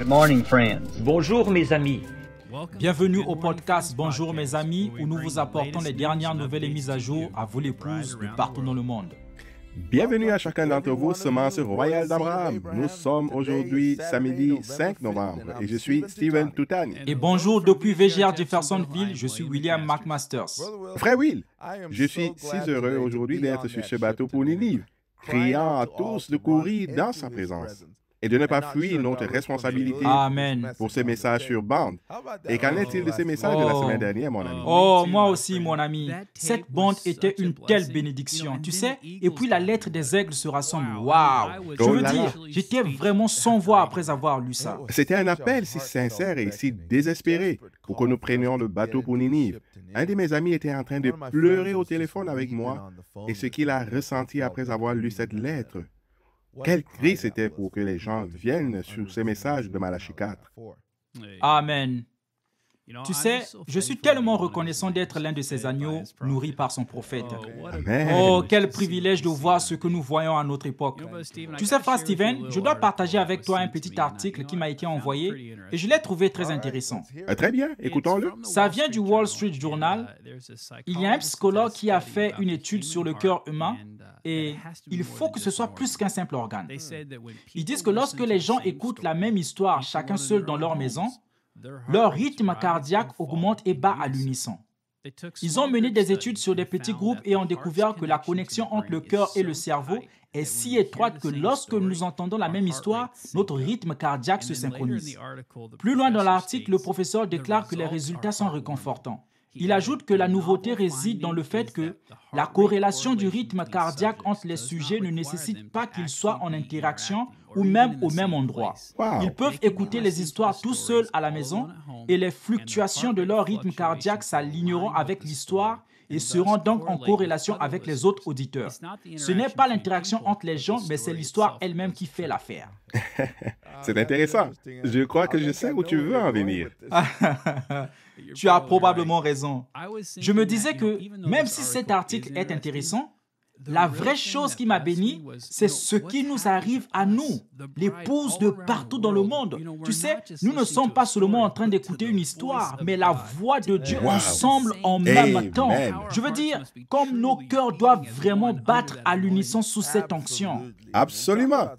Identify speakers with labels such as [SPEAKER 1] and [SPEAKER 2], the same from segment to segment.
[SPEAKER 1] morning, friends.
[SPEAKER 2] Bonjour mes amis.
[SPEAKER 3] Bienvenue au podcast Bonjour mes amis où nous vous apportons les dernières nouvelles et mises à jour à vous l'épouses de partout dans le monde.
[SPEAKER 4] Bienvenue à chacun d'entre vous, Semence Royale d'Abraham. Nous sommes aujourd'hui samedi 5 novembre et je suis Steven Toutani.
[SPEAKER 3] Et bonjour depuis VGR Jeffersonville, je suis William McMasters.
[SPEAKER 4] Frère Will, je suis si heureux aujourd'hui d'être sur ce bateau pour Ninive, criant à tous de courir dans sa présence et de ne pas fuir notre responsabilité
[SPEAKER 3] Amen.
[SPEAKER 4] pour ces messages sur bande. Et qu'en est-il de ces messages de la semaine dernière, mon ami?
[SPEAKER 3] Oh, moi aussi, mon ami. Cette bande était une telle bénédiction, tu sais. Et puis la lettre des aigles se rassemble. Waouh! Je veux dire, j'étais vraiment sans voix après avoir lu ça.
[SPEAKER 4] C'était un appel si sincère et si désespéré pour que nous prenions le bateau pour Ninive. Un de mes amis était en train de pleurer au téléphone avec moi et ce qu'il a ressenti après avoir lu cette lettre. Quel cri c'était pour que les gens viennent sur ces messages de Malachie 4.
[SPEAKER 3] Amen. Tu sais, je suis tellement reconnaissant d'être l'un de ces agneaux nourris par son prophète.
[SPEAKER 4] Amen.
[SPEAKER 3] Oh, quel privilège de voir ce que nous voyons à notre époque. Tu sais, frère Steven, je dois partager avec toi un petit article qui m'a été envoyé et je l'ai trouvé très intéressant.
[SPEAKER 4] Très bien, écoutons-le.
[SPEAKER 3] Ça vient du Wall Street Journal. Il y a un psychologue qui a fait une étude sur le cœur humain et il faut que ce soit plus qu'un simple organe. Ils disent que lorsque les gens écoutent la même histoire, chacun seul dans leur maison, leur rythme cardiaque augmente et bat à l'unisson. Ils ont mené des études sur des petits groupes et ont découvert que la connexion entre le cœur et le cerveau est si étroite que lorsque nous entendons la même histoire, notre rythme cardiaque se synchronise. Plus loin dans l'article, le professeur déclare que les résultats sont réconfortants. Il ajoute que la nouveauté réside dans le fait que la corrélation du rythme cardiaque entre les sujets ne nécessite pas qu'ils soient en interaction ou même au même endroit.
[SPEAKER 4] Wow.
[SPEAKER 3] Ils peuvent écouter les histoires tout seuls à la maison et les fluctuations de leur rythme cardiaque s'aligneront avec l'histoire et seront donc en corrélation avec les autres auditeurs. Ce n'est pas l'interaction entre les gens, mais c'est l'histoire elle-même qui fait l'affaire.
[SPEAKER 4] C'est intéressant. Je crois que je sais où tu veux en venir.
[SPEAKER 3] Tu as probablement raison. Je me disais que même si cet article est intéressant, la vraie chose qui m'a béni, c'est ce qui nous arrive à nous, l'épouses de partout dans le monde. Tu sais, nous ne sommes pas seulement en train d'écouter une histoire, mais la voix de Dieu ensemble en même temps. Je veux dire, comme nos cœurs doivent vraiment battre à l'unisson sous cette onction.
[SPEAKER 4] Absolument.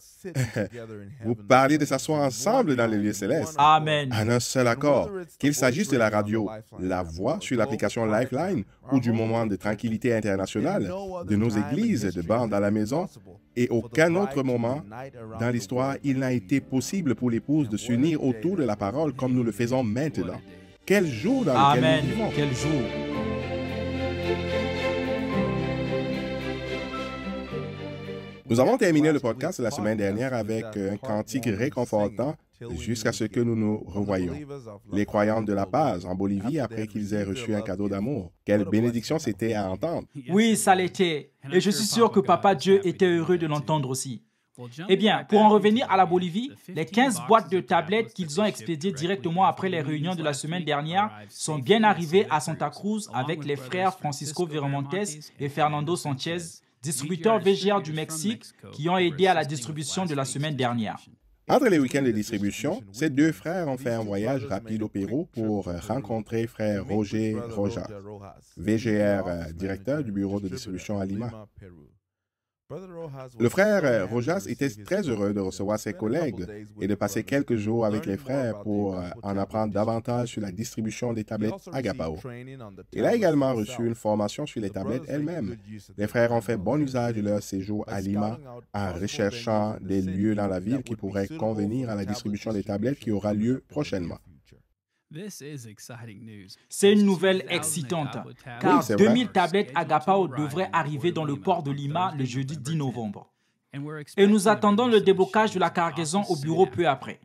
[SPEAKER 4] Vous parlez de s'asseoir ensemble dans les lieux célestes.
[SPEAKER 3] Amen.
[SPEAKER 4] En un seul accord, qu'il s'agisse de la radio, la voix sur l'application Lifeline ou du moment de tranquillité internationale, de nos églises, de bande à la maison, et aucun autre moment dans l'histoire, il n'a été possible pour l'épouse de s'unir autour de la parole comme nous le faisons maintenant. Quel jour dans lequel
[SPEAKER 3] Amen.
[SPEAKER 4] nous vivons.
[SPEAKER 3] Quel jour.
[SPEAKER 4] Nous avons terminé le podcast la semaine dernière avec un cantique réconfortant jusqu'à ce que nous nous revoyions. Les croyants de La Paz en Bolivie après qu'ils aient reçu un cadeau d'amour. Quelle bénédiction c'était à entendre.
[SPEAKER 3] Oui, ça l'était. Et je suis sûr que Papa Dieu était heureux de l'entendre aussi. Eh bien, pour en revenir à la Bolivie, les 15 boîtes de tablettes qu'ils ont expédiées directement après les réunions de la semaine dernière sont bien arrivées à Santa Cruz avec les frères Francisco Viramontes et Fernando Sanchez, distributeurs VGR du Mexique, qui ont aidé à la distribution de la semaine dernière.
[SPEAKER 4] Entre les week-ends de distribution, ces deux frères ont fait un voyage rapide au Pérou pour rencontrer frère Roger Rojas, VGR directeur du bureau de distribution à Lima. Le frère Rojas était très heureux de recevoir ses collègues et de passer quelques jours avec les frères pour en apprendre davantage sur la distribution des tablettes Agapao. Il a également reçu une formation sur les tablettes elles-mêmes. Les frères ont fait bon usage de leur séjour à Lima en recherchant des lieux dans la ville qui pourraient convenir à la distribution des tablettes qui aura lieu prochainement.
[SPEAKER 3] C'est une nouvelle excitante, car
[SPEAKER 4] Oui, c'est vrai.
[SPEAKER 3] 2000 tablettes Agapao devraient arriver dans le port de Lima le jeudi 10 novembre. Et nous attendons le déblocage de la cargaison au bureau peu après.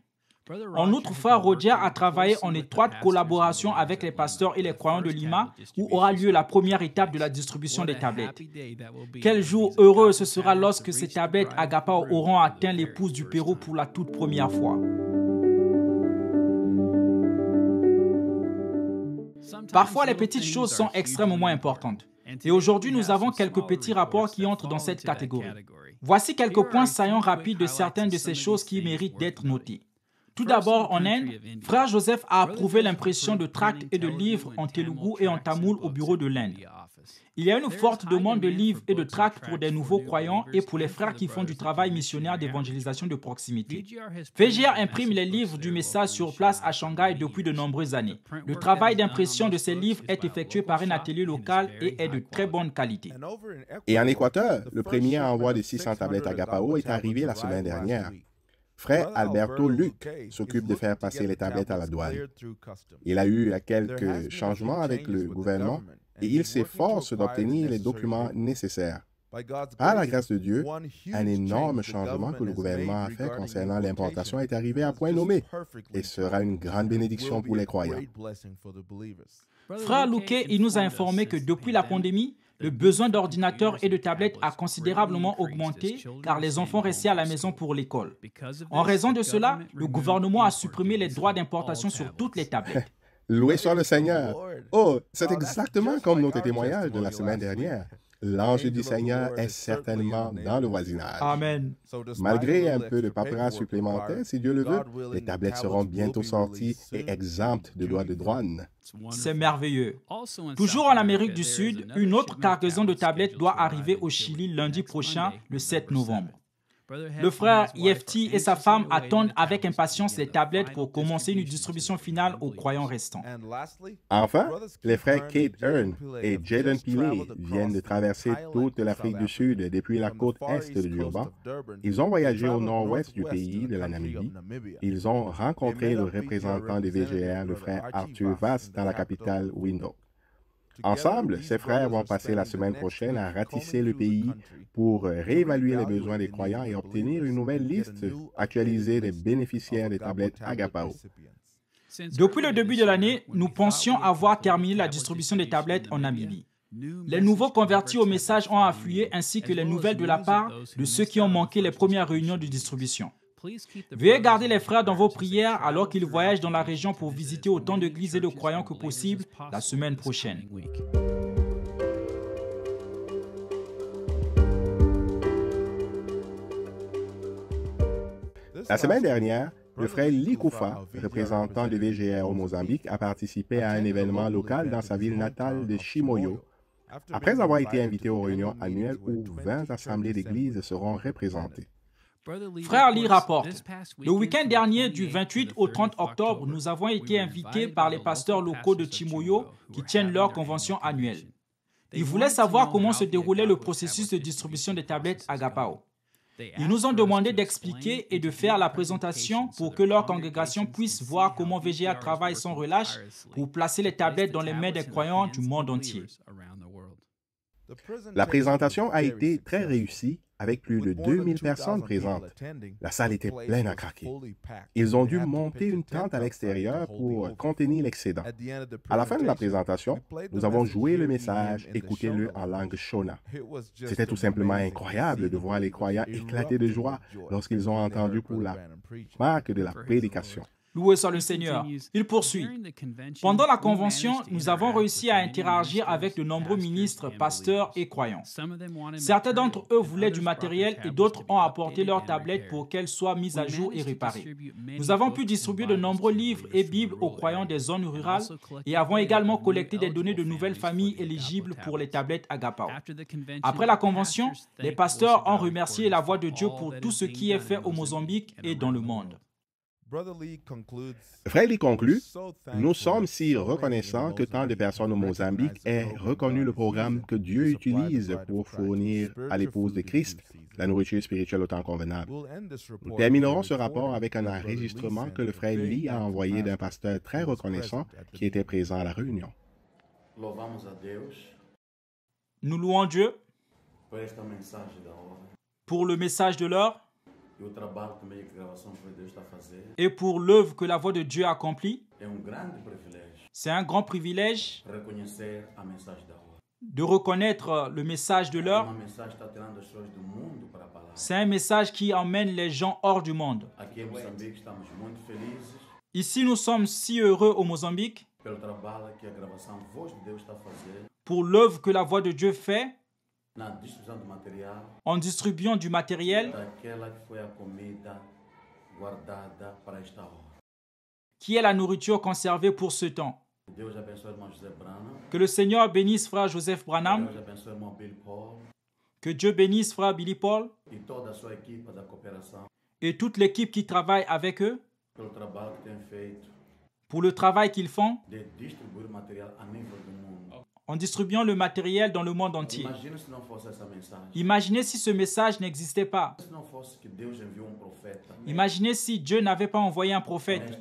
[SPEAKER 3] En outre, frère Roger a travaillé en étroite collaboration avec les pasteurs et les croyants de Lima, où aura lieu la première étape de la distribution des tablettes. Quel jour heureux ce sera lorsque ces tablettes Agapao auront atteint l'épouse du Pérou pour la toute première fois. Parfois, les petites choses sont extrêmement importantes. Et aujourd'hui, nous avons quelques petits rapports qui entrent dans cette catégorie. Voici quelques points saillants rapides de certaines de ces choses qui méritent d'être notées. Tout d'abord, en Inde, Frère Joseph a approuvé l'impression de tracts et de livres en telugu et en tamoul au bureau de l'Inde. Il y a une forte demande de livres et de tracts pour des nouveaux croyants et pour les frères qui font du travail missionnaire d'évangélisation de proximité. VGR imprime les livres du message sur place à Shanghai depuis de nombreuses années. Le travail d'impression de ces livres est effectué par un atelier local et est de très bonne qualité.
[SPEAKER 4] Et en Équateur, le premier envoi de 600 tablettes Agapao est arrivé la semaine dernière. Frère Alberto Luc s'occupe de faire passer les tablettes à la douane. Il a eu quelques changements avec le gouvernement et il s'efforce d'obtenir les documents nécessaires. Par la grâce de Dieu, un énorme changement que le gouvernement a fait concernant l'importation est arrivé à point nommé et sera une grande bénédiction pour les croyants.
[SPEAKER 3] Frère Luque, il nous a informé que depuis la pandémie, le besoin d'ordinateurs et de tablettes a considérablement augmenté car les enfants restaient à la maison pour l'école. En raison de cela, le gouvernement a supprimé les droits d'importation sur toutes les tablettes.
[SPEAKER 4] Loué soit le Seigneur! Oh, c'est exactement comme notre témoignage de la semaine dernière. L'ange du Seigneur est certainement dans le voisinage.
[SPEAKER 3] Amen.
[SPEAKER 4] Malgré un peu de paperasse supplémentaire, si Dieu le veut, les tablettes seront bientôt sorties et exemptes de droits de douane.
[SPEAKER 3] C'est merveilleux. Toujours en Amérique du Sud, une autre cargaison de tablettes doit arriver au Chili lundi prochain, le 7 novembre. Le frère Yefti et sa femme attendent avec impatience les tablettes pour commencer une distribution finale aux croyants restants.
[SPEAKER 4] Enfin, les frères Kate Hearn et Jaden Pillay viennent de traverser toute l'Afrique du Sud depuis la côte est de Durban. Ils ont voyagé au nord-ouest du pays, de la Namibie. Ils ont rencontré le représentant de VGR, le frère Arthur Vass, dans la capitale Windhoek. Ensemble, ces frères vont passer la semaine prochaine à ratisser le pays pour réévaluer les besoins des croyants et obtenir une nouvelle liste actualisée des bénéficiaires des tablettes Agapao.
[SPEAKER 3] Depuis le début de l'année, nous pensions avoir terminé la distribution des tablettes en Namibie. Les nouveaux convertis au message ont afflué ainsi que les nouvelles de la part de ceux qui ont manqué les premières réunions de distribution. Veuillez garder les frères dans vos prières alors qu'ils voyagent dans la région pour visiter autant d'églises et de croyants que possible la semaine prochaine.
[SPEAKER 4] La semaine dernière, le frère Likoufa, représentant de VGR au Mozambique, a participé à un événement local dans sa ville natale de Chimoio, après avoir été invité aux réunions annuelles où 20 assemblées d'églises seront représentées.
[SPEAKER 3] Frère Lee rapporte, le week-end dernier du 28 au 30 octobre, nous avons été invités par les pasteurs locaux de Chimoio qui tiennent leur convention annuelle. Ils voulaient savoir comment se déroulait le processus de distribution des tablettes Agapao. Ils nous ont demandé d'expliquer et de faire la présentation pour que leur congrégation puisse voir comment VGA travaille sans relâche pour placer les tablettes dans les mains des croyants du monde entier.
[SPEAKER 4] La présentation a été très réussie avec plus de 2000 personnes présentes. La salle était pleine à craquer. Ils ont dû monter une tente à l'extérieur pour contenir l'excédent. À la fin de la présentation, nous avons joué le message, écoutez-le en langue Shona. C'était tout simplement incroyable de voir les croyants éclater de joie lorsqu'ils ont entendu pour la marque de la prédication.
[SPEAKER 3] Loué soit le Seigneur. Il poursuit. Pendant la convention, nous avons réussi à interagir avec de nombreux ministres, pasteurs et croyants. Certains d'entre eux voulaient du matériel et d'autres ont apporté leurs tablettes pour qu'elles soient mises à jour et réparées. Nous avons pu distribuer de nombreux livres et Bibles aux croyants des zones rurales et avons également collecté des données de nouvelles familles éligibles pour les tablettes Agapao. Après la convention, les pasteurs ont remercié la voix de Dieu pour tout ce qui est fait au Mozambique et dans le monde.
[SPEAKER 4] Frère Lee conclut, nous sommes si reconnaissants que tant de personnes au Mozambique aient reconnu le programme que Dieu utilise pour fournir à l'épouse de Christ la nourriture spirituelle au temps convenable. Nous terminerons ce rapport avec un enregistrement que le frère Lee a envoyé d'un pasteur très reconnaissant qui était présent à la réunion.
[SPEAKER 3] Nous louons Dieu pour le message de l'heure et pour l'œuvre que la voix de Dieu accomplit. C'est un grand privilège de reconnaître le message de l'heure. C'est un message qui emmène les gens hors du monde. Ici, nous sommes si heureux au Mozambique pour l'œuvre que la voix de Dieu fait en distribuant du matériel qui est la nourriture conservée pour ce temps. Que le Seigneur bénisse frère Joseph Branham. Que Dieu bénisse frère Billy Paul. Et toute l'équipe qui travaille avec eux. Pour le travail qu'ils font. En distribuant le matériel dans le monde entier. Imaginez si ce message n'existait pas. Imaginez si Dieu n'avait pas envoyé un prophète.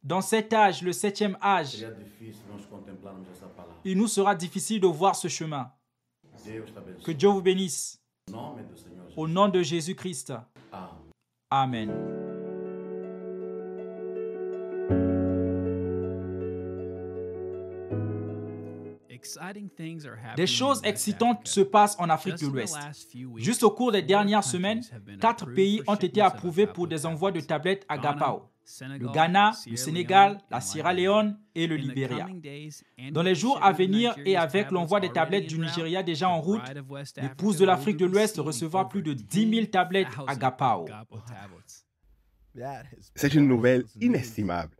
[SPEAKER 3] Dans cet âge, le 7e âge, il nous sera difficile de voir ce chemin. Que Dieu vous bénisse. Au nom de Jésus-Christ. Amen. Des choses excitantes se passent en Afrique de l'Ouest. Juste au cours des dernières semaines, 4 pays ont été approuvés pour des envois de tablettes Agapao. Le Ghana, le Sénégal, la Sierra Leone et le Libéria. Dans les jours à venir et avec l'envoi des tablettes du Nigeria déjà en route, l'épouse de l'Afrique de l'Ouest recevra plus de 10 000 tablettes Agapao.
[SPEAKER 4] C'est une nouvelle inestimable.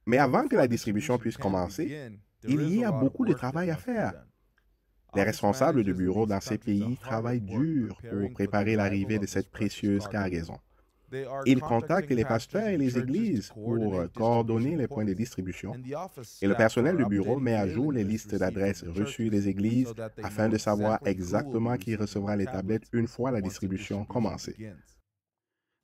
[SPEAKER 4] Mais avant que la distribution puisse commencer, il y a beaucoup de travail à faire. Les responsables de bureaux dans ces pays travaillent dur pour préparer l'arrivée de cette précieuse cargaison. Ils contactent les pasteurs et les églises pour coordonner les points de distribution et le personnel du bureau met à jour les listes d'adresses reçues des églises afin de savoir exactement qui recevra les tablettes une fois la distribution commencée.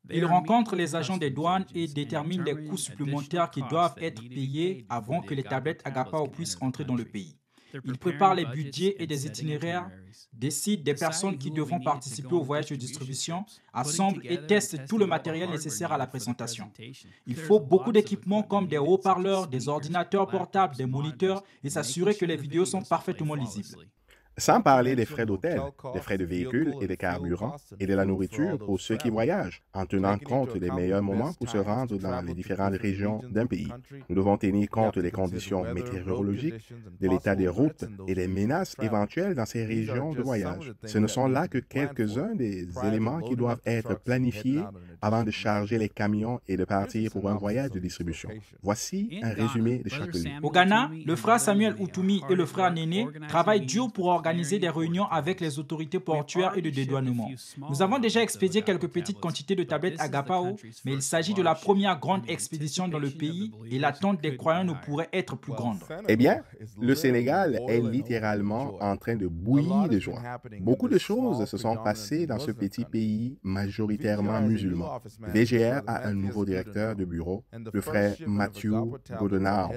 [SPEAKER 3] Ils rencontrent les agents des douanes et déterminent les coûts supplémentaires qui doivent être payés avant que les tablettes Agapao puissent entrer dans le pays. Ils préparent les budgets et des itinéraires, décident des personnes qui devront participer au voyage de distribution, assemblent et testent tout le matériel nécessaire à la présentation. Il faut beaucoup d'équipements comme des haut-parleurs, des ordinateurs portables, des moniteurs et s'assurer que les vidéos sont parfaitement lisibles.
[SPEAKER 4] Sans parler des frais d'hôtel, des frais de véhicule et de carburant et de la nourriture pour ceux qui voyagent, en tenant compte des meilleurs moments pour se rendre dans les différentes régions d'un pays. Nous devons tenir compte des conditions météorologiques, de l'état des routes et des menaces éventuelles dans ces régions de voyage. Ce ne sont là que quelques-uns des éléments qui doivent être planifiés avant de charger les camions et de partir pour un voyage de distribution. Voici un résumé de chaque lieu.
[SPEAKER 3] Au Ghana, le frère Samuel Outoumi et le frère Néné travaillent dur pour organiser des réunions avec les autorités portuaires et de dédouanement. Nous avons déjà expédié quelques petites quantités de tablettes Agapao, mais il s'agit de la première grande expédition dans le pays et l'attente des croyants ne pourrait être plus grande.
[SPEAKER 4] Eh bien, le Sénégal est littéralement en train de bouillir de joie. Beaucoup de choses se sont passées dans ce petit pays majoritairement musulman. VGR a un nouveau directeur de bureau, le frère Matthew Godenau.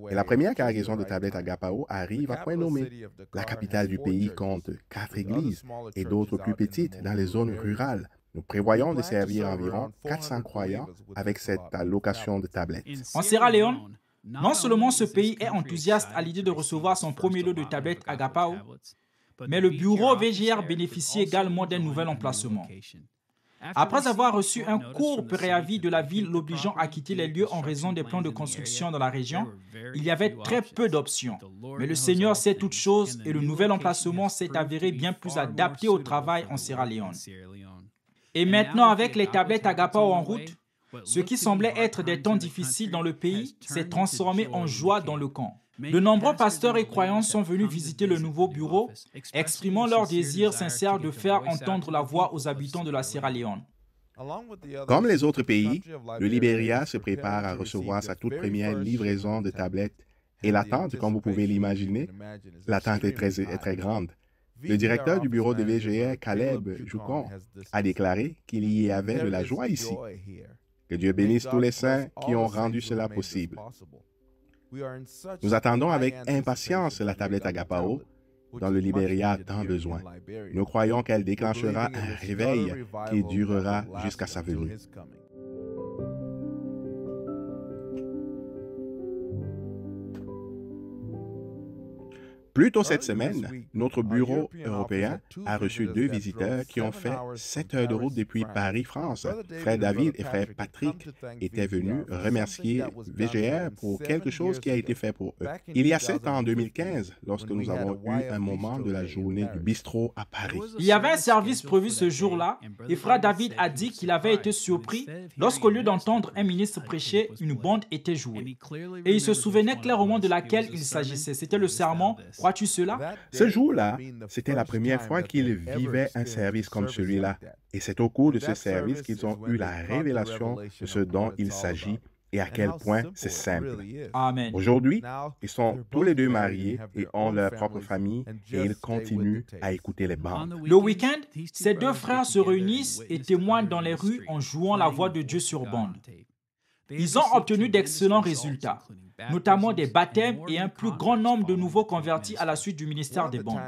[SPEAKER 4] Et la première cargaison de tablettes Agapao arrive à point nommé. La capitale du pays compte 4 églises et d'autres plus petites dans les zones rurales. Nous prévoyons de servir environ 400 croyants avec cette allocation de tablettes.
[SPEAKER 3] En Sierra Leone, non seulement ce pays est enthousiaste à l'idée de recevoir son premier lot de tablettes Agapao, mais le bureau VGR bénéficie également d'un nouvel emplacement. Après avoir reçu un court préavis de la ville l'obligeant à quitter les lieux en raison des plans de construction dans la région, il y avait très peu d'options. Mais le Seigneur sait toutes choses et le nouvel emplacement s'est avéré bien plus adapté au travail en Sierra Leone. Et maintenant, avec les tablettes Agapao en route, ce qui semblait être des temps difficiles dans le pays s'est transformé en joie dans le camp. De nombreux pasteurs et croyants sont venus visiter le nouveau bureau, exprimant leur désir sincère de faire entendre la voix aux habitants de la Sierra Leone.
[SPEAKER 4] Comme les autres pays, le Libéria se prépare à recevoir sa toute première livraison de tablettes. Et l'attente, comme vous pouvez l'imaginer, l'attente est très grande. Le directeur du bureau de VGR, Caleb Joukon, a déclaré qu'il y avait de la joie ici. Que Dieu bénisse tous les saints qui ont rendu cela possible. Nous attendons avec impatience la tablette Agapao dont le Libéria a tant besoin. Nous croyons qu'elle déclenchera un réveil qui durera jusqu'à sa venue. Plus tôt cette semaine, notre bureau européen a reçu 2 visiteurs qui ont fait 7 heures de route depuis Paris, France. Frère David et frère Patrick étaient venus remercier VGR pour quelque chose qui a été fait pour eux. Il y a 7 ans, en 2015, lorsque nous avons eu un moment de la journée du bistrot à Paris.
[SPEAKER 3] Il y avait un service prévu ce jour-là et frère David a dit qu'il avait été surpris lorsqu'au lieu d'entendre un ministre prêcher, une bande était jouée. Et il se souvenait clairement de laquelle il s'agissait. C'était le sermon « Crois-tu cela ?»
[SPEAKER 4] Ce jour-là, c'était la première fois qu'ils vivaient un service comme celui-là. Et c'est au cours de ce service qu'ils ont eu la révélation de ce dont il s'agit et à quel point c'est simple.
[SPEAKER 3] Amen.
[SPEAKER 4] Aujourd'hui, ils sont tous les deux mariés et ont leur propre famille et ils continuent à écouter les bandes.
[SPEAKER 3] Le week-end, ces 2 frères se réunissent et témoignent dans les rues en jouant la voix de Dieu sur bande. Ils ont obtenu d'excellents résultats, notamment des baptêmes et un plus grand nombre de nouveaux convertis à la suite du ministère des bandes.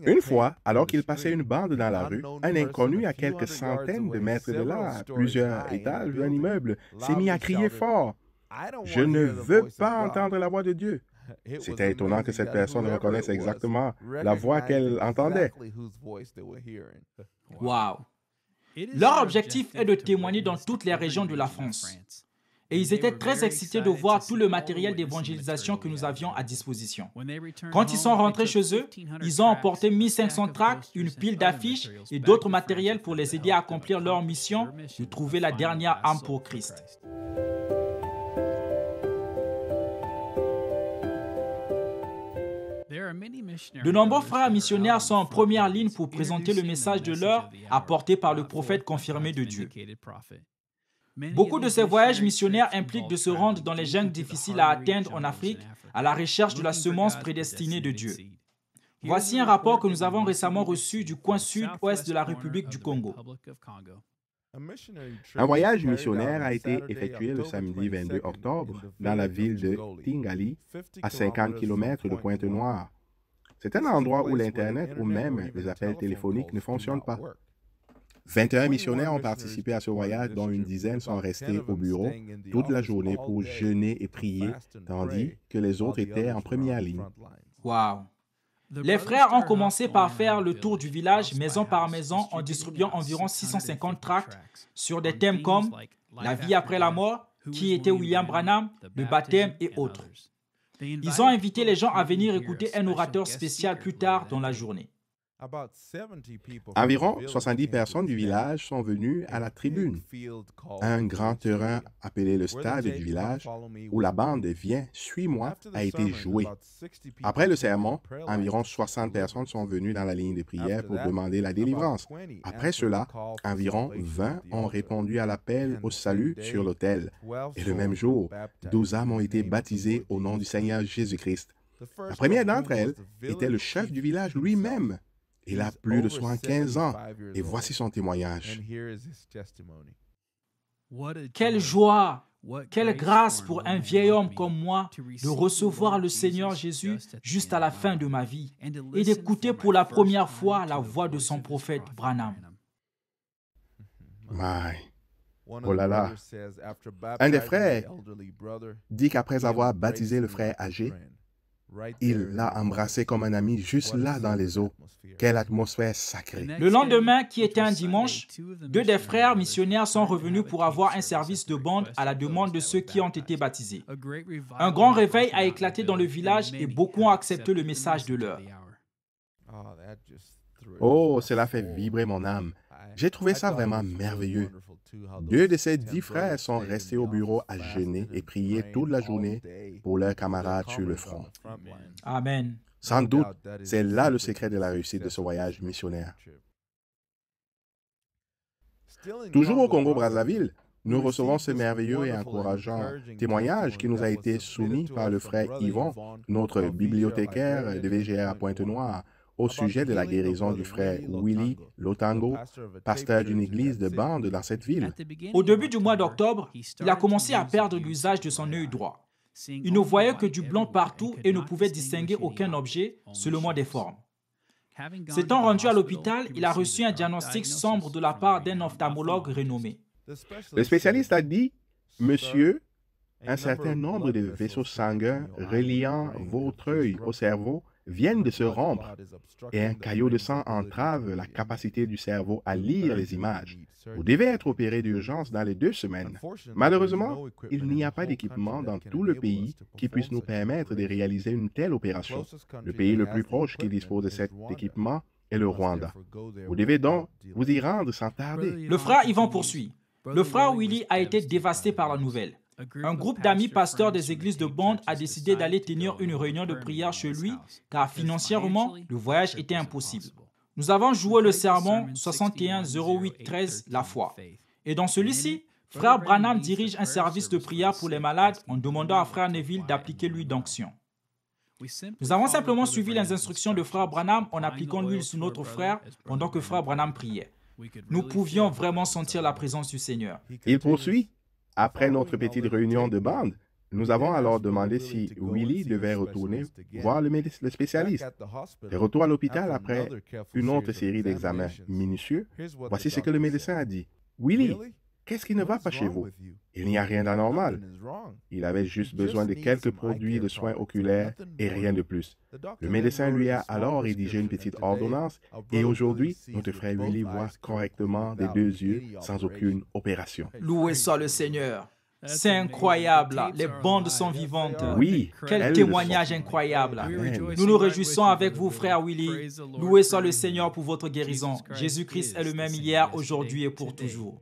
[SPEAKER 4] Une fois, alors qu'ils passaient une bande dans la rue, un inconnu à quelques centaines de mètres de là, à plusieurs étages d'un immeuble, s'est mis à crier fort « Je ne veux pas entendre la voix de Dieu ». C'était étonnant que cette personne reconnaisse exactement la voix qu'elle entendait.
[SPEAKER 3] Wow! Leur objectif est de témoigner dans toutes les régions de la France. Et ils étaient très excités de voir tout le matériel d'évangélisation que nous avions à disposition. Quand ils sont rentrés chez eux, ils ont emporté 1500 tracts, une pile d'affiches et d'autres matériels pour les aider à accomplir leur mission de trouver la dernière âme pour Christ. De nombreux frères missionnaires sont en première ligne pour présenter le message de l'heure apporté par le prophète confirmé de Dieu. Beaucoup de ces voyages missionnaires impliquent de se rendre dans les jungles difficiles à atteindre en Afrique à la recherche de la semence prédestinée de Dieu. Voici un rapport que nous avons récemment reçu du coin sud-ouest de la République du Congo.
[SPEAKER 4] Un voyage missionnaire a été effectué le samedi 22 octobre dans la ville de Tingali, à 50 km de Pointe-Noire. C'est un endroit où l'Internet ou même les appels téléphoniques ne fonctionnent pas. 21 missionnaires ont participé à ce voyage, dont une dizaine sont restés au bureau toute la journée pour jeûner et prier, tandis que les autres étaient en première ligne.
[SPEAKER 3] Wow! Les frères ont commencé par faire le tour du village maison par maison en distribuant environ 650 tracts sur des thèmes comme la vie après la mort, qui était William Branham, le baptême et autres. Ils ont invité les gens à venir écouter un orateur spécial plus tard dans la journée.
[SPEAKER 4] Environ 70 personnes du village sont venues à la tribune, un grand terrain appelé le stade du village, où la bande « Viens, suis-moi » a été jouée. Après le sermon, environ 60 personnes sont venues dans la ligne de prière pour demander la délivrance. Après cela, environ 20 ont répondu à l'appel au salut sur l'autel. Et le même jour, 12 âmes ont été baptisées au nom du Seigneur Jésus-Christ. La première d'entre elles était le chef du village lui-même. Il a plus de 75 ans et voici son témoignage.
[SPEAKER 3] Quelle joie, quelle grâce pour un vieil homme comme moi de recevoir le Seigneur Jésus juste à la fin de ma vie et d'écouter pour la première fois la voix de son prophète Branham.
[SPEAKER 4] Oh là là. Un des frères dit qu'après avoir baptisé le frère âgé, il l'a embrassé comme un ami juste là dans les eaux. Quelle atmosphère sacrée.
[SPEAKER 3] Le lendemain, qui était un dimanche, 2 des frères missionnaires sont revenus pour avoir un service de bande à la demande de ceux qui ont été baptisés. Un grand réveil a éclaté dans le village et beaucoup ont accepté le message de l'heure.
[SPEAKER 4] Oh, cela fait vibrer mon âme. J'ai trouvé ça vraiment merveilleux. 2 de ces 10 frères sont restés au bureau à jeûner et prier toute la journée pour leurs camarades sur le front.
[SPEAKER 3] Amen.
[SPEAKER 4] Sans doute, c'est là le secret de la réussite de ce voyage missionnaire. Toujours au Congo-Brazzaville, nous recevons ce merveilleux et encourageant témoignage qui nous a été soumis par le frère Yvon, notre bibliothécaire de VGR à Pointe-Noire, au sujet de la guérison du frère Willy Lotango, pasteur d'une église de bande dans cette ville.
[SPEAKER 3] Au début du mois d'octobre, il a commencé à perdre l'usage de son œil droit. Il ne voyait que du blanc partout et ne pouvait distinguer aucun objet, seulement des formes. S'étant rendu à l'hôpital, il a reçu un diagnostic sombre de la part d'un ophtalmologue renommé.
[SPEAKER 4] Le spécialiste a dit, « Monsieur, un certain nombre de vaisseaux sanguins reliant votre œil au cerveau viennent de se rompre et un caillot de sang entrave la capacité du cerveau à lire les images. Vous devez être opéré d'urgence dans les 2 semaines. Malheureusement, il n'y a pas d'équipement dans tout le pays qui puisse nous permettre de réaliser une telle opération. Le pays le plus proche qui dispose de cet équipement est le Rwanda. Vous devez donc vous y rendre sans tarder.
[SPEAKER 3] Le frère Yvan poursuit. Le frère Willie a été dévasté par la nouvelle. Un groupe d'amis pasteurs des églises de Bond a décidé d'aller tenir une réunion de prière chez lui car financièrement, le voyage était impossible. Nous avons joué le sermon 61-08-13 La foi. Et dans celui-ci, frère Branham dirige un service de prière pour les malades en demandant à frère Neville d'appliquer l'huile d'onction. Nous avons simplement suivi les instructions de frère Branham en appliquant l'huile sur notre frère pendant que frère Branham priait. Nous pouvions vraiment sentir la présence du Seigneur.
[SPEAKER 4] Il poursuit. Après notre petite réunion de bande, nous avons alors demandé si Willie devait retourner voir le spécialiste. De retour à l'hôpital après une autre série d'examens minutieux, voici ce que le médecin a dit. « Willie, qu'est-ce qui ne va pas chez vous? Il n'y a rien d'anormal. » Il avait juste besoin de quelques produits de soins oculaires et rien de plus. Le médecin lui a alors rédigé une petite ordonnance et aujourd'hui, notre frère Willie voit correctement des 2 yeux sans aucune opération.
[SPEAKER 3] Loué soit le Seigneur. C'est incroyable, les bandes sont vivantes.
[SPEAKER 4] Oui,
[SPEAKER 3] quel témoignage incroyable.
[SPEAKER 4] Amen.
[SPEAKER 3] Nous nous réjouissons avec vous, frère Willie. Loué soit le Seigneur pour votre guérison. Jésus-Christ est le même hier, aujourd'hui et pour toujours.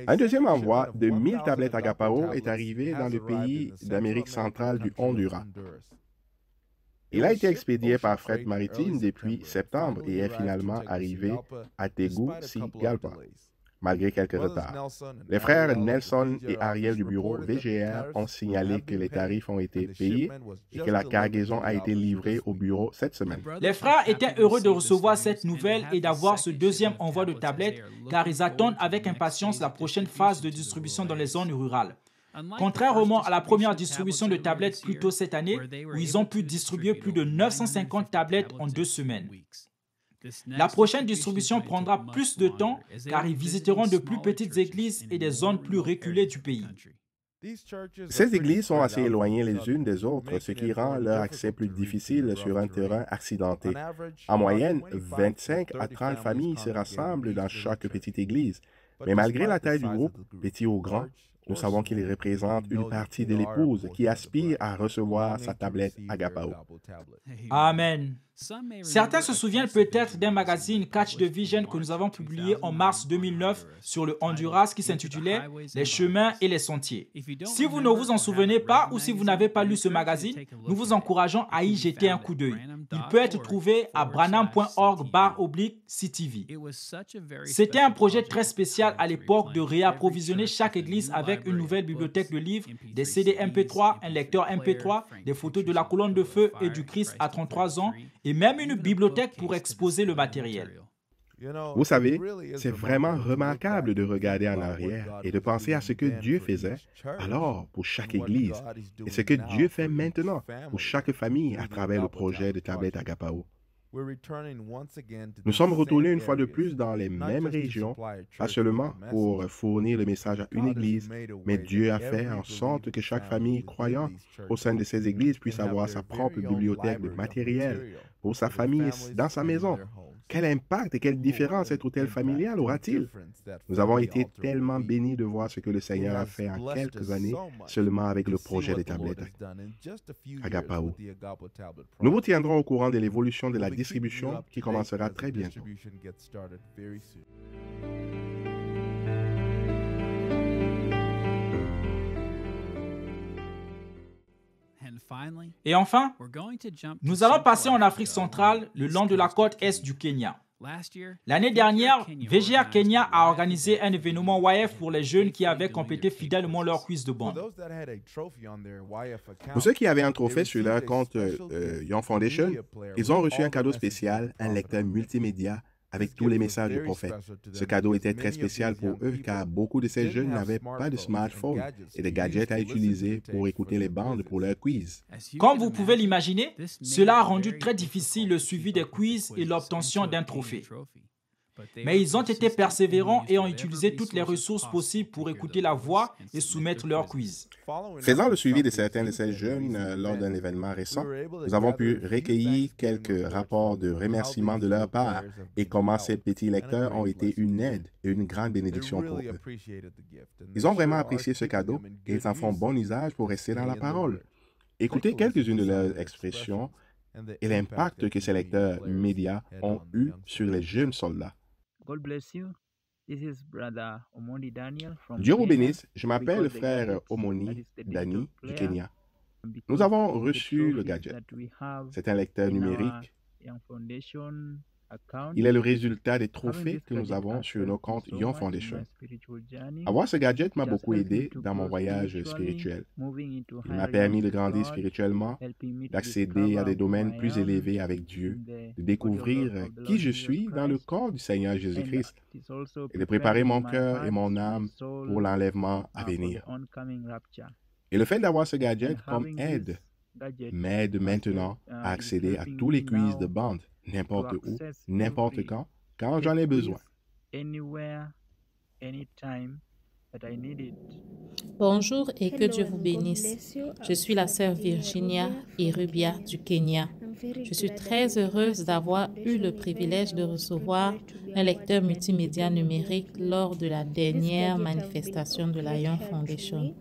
[SPEAKER 4] Un deuxième envoi de 1000 tablettes Agapao est arrivé dans le pays d'Amérique centrale du Honduras. Il a été expédié par fret maritime depuis septembre et est finalement arrivé à Tegucigalpa, malgré quelques retards. Les frères Nelson et Ariel du bureau VGR ont signalé que les tarifs ont été payés et que la cargaison a été livrée au bureau cette semaine.
[SPEAKER 3] Les frères étaient heureux de recevoir cette nouvelle et d'avoir ce deuxième envoi de tablettes car ils attendent avec impatience la prochaine phase de distribution dans les zones rurales. Contrairement à la première distribution de tablettes plus tôt cette année, où ils ont pu distribuer plus de 950 tablettes en 2 semaines. La prochaine distribution prendra plus de temps car ils visiteront de plus petites églises et des zones plus reculées du pays.
[SPEAKER 4] Ces églises sont assez éloignées les unes des autres, ce qui rend leur accès plus difficile sur un terrain accidenté. En moyenne, 25 à 30 familles se rassemblent dans chaque petite église. Mais malgré la taille du groupe, petit ou grand, nous savons qu'il représente une partie de l'épouse qui aspire à recevoir sa tablette Agapao.
[SPEAKER 3] Amen. Certains se souviennent peut-être d'un magazine Catch the Vision que nous avons publié en mars 2009 sur le Honduras qui s'intitulait « Les chemins et les sentiers ». Si vous ne vous en souvenez pas ou si vous n'avez pas lu ce magazine, nous vous encourageons à y jeter un coup d'œil. Il peut être trouvé à branham.org/CTV. C'était un projet très spécial à l'époque de réapprovisionner chaque église avec une nouvelle bibliothèque de livres, des CD MP3, un lecteur MP3, des photos de la colonne de feu et du Christ à 33 ans, et même une bibliothèque pour exposer le matériel.
[SPEAKER 4] Vous savez, c'est vraiment remarquable de regarder en arrière et de penser à ce que Dieu faisait alors pour chaque église et ce que Dieu fait maintenant pour chaque famille à travers le projet de tablette Agapao. Nous sommes retournés une fois de plus dans les mêmes régions, pas seulement pour fournir le message à une église, mais Dieu a fait en sorte que chaque famille croyante au sein de ces églises puisse avoir sa propre bibliothèque de matériel pour sa famille dans sa maison. Quel impact et quelle différence cet hôtel familial aura-t-il? Nous avons été tellement bénis de voir ce que le Seigneur a fait en quelques années seulement avec le projet des tablettes Agapao. Nous vous tiendrons au courant de l'évolution de la distribution qui commencera très bientôt.
[SPEAKER 3] Et enfin, nous allons passer en Afrique centrale le long de la côte est du Kenya. L'année dernière, VGA Kenya a organisé un événement YF pour les jeunes qui avaient complété fidèlement leur quiz de bande.
[SPEAKER 4] Pour ceux qui avaient un trophée sur leur compte Young Foundation, ils ont reçu un cadeau spécial, un lecteur multimédia avec tous les messages du prophète. Ce cadeau était très spécial pour eux car beaucoup de ces jeunes n'avaient pas de smartphone et de gadgets à utiliser pour écouter les bandes pour leur quiz.
[SPEAKER 3] Comme vous pouvez l'imaginer, cela a rendu très difficile le suivi des quiz et l'obtention d'un trophée. Mais ils ont été persévérants et ont utilisé toutes les ressources possibles pour écouter la voix et soumettre leur quiz.
[SPEAKER 4] Faisant le suivi de certains de ces jeunes lors d'un événement récent, nous avons pu recueillir quelques rapports de remerciements de leur part et comment ces petits lecteurs ont été une aide et une grande bénédiction pour eux. Ils ont vraiment apprécié ce cadeau et ils en font bon usage pour rester dans la parole. Écoutez quelques-unes de leurs expressions et l'impact que ces lecteurs médias ont eu sur les jeunes soldats. Dieu vous bénisse, je m'appelle le frère Omoni Dani du Kenya. Nous avons reçu le gadget. C'est un lecteur numérique. Il est le résultat des trophées que nous avons sur nos comptes Young Foundation. Avoir ce gadget m'a beaucoup aidé dans mon voyage spirituel. Il m'a permis de grandir spirituellement, d'accéder à des domaines plus élevés avec Dieu, de découvrir qui je suis dans le corps du Seigneur Jésus-Christ et de préparer mon cœur et mon âme pour l'enlèvement à venir. Et le fait d'avoir ce gadget comme aide m'aide maintenant à accéder à tous les quiz de bande, n'importe où, n'importe quand j'en ai besoin.
[SPEAKER 1] Bonjour et que Dieu vous bénisse. Je suis la sœur Virginia Irubia du Kenya. Je suis très heureuse d'avoir eu le privilège de recevoir un lecteur multimédia numérique lors de la dernière manifestation de la Young Foundation.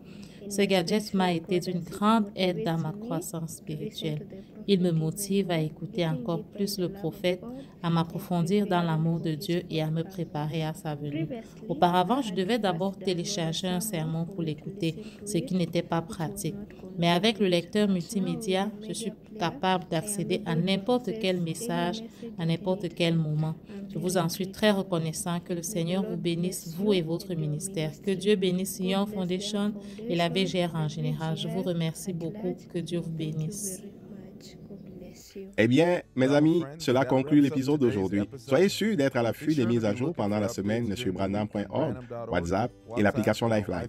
[SPEAKER 1] Ce gadget m'a été d'une grande aide dans ma croissance spirituelle. Il me motive à écouter encore plus le prophète, à m'approfondir dans l'amour de Dieu et à me préparer à sa venue. Auparavant, je devais d'abord télécharger un sermon pour l'écouter, ce qui n'était pas pratique. Mais avec le lecteur multimédia, je suis capable d'accéder à n'importe quel message, à n'importe quel moment. Je vous en suis très reconnaissant. Que le Seigneur vous bénisse, vous et votre ministère. Que Dieu bénisse Young Foundation et la VGR en général. Je vous remercie beaucoup. Que Dieu vous bénisse.
[SPEAKER 4] Eh bien, mes amis, cela conclut l'épisode d'aujourd'hui. Soyez sûrs d'être à l'affût des mises à jour pendant la semaine sur branham.org, WhatsApp et l'application Lifeline.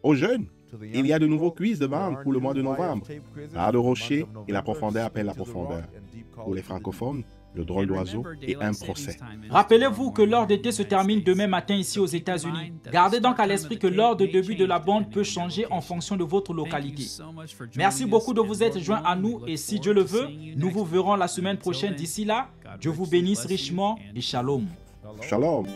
[SPEAKER 4] Aux jeunes, il y a de nouveaux quiz de bande pour le mois de novembre. L'art de rocher et la profondeur appellent la profondeur. Pour les francophones, le drôle d'oiseau et un procès.
[SPEAKER 3] Rappelez-vous que l'heure d'été se termine demain matin ici aux États-Unis. Gardez donc à l'esprit que l'heure de début de la bande peut changer en fonction de votre localité. Merci beaucoup de vous être joints à nous et si Dieu le veut, nous vous verrons la semaine prochaine. D'ici là, Dieu vous bénisse richement et shalom.
[SPEAKER 4] Shalom.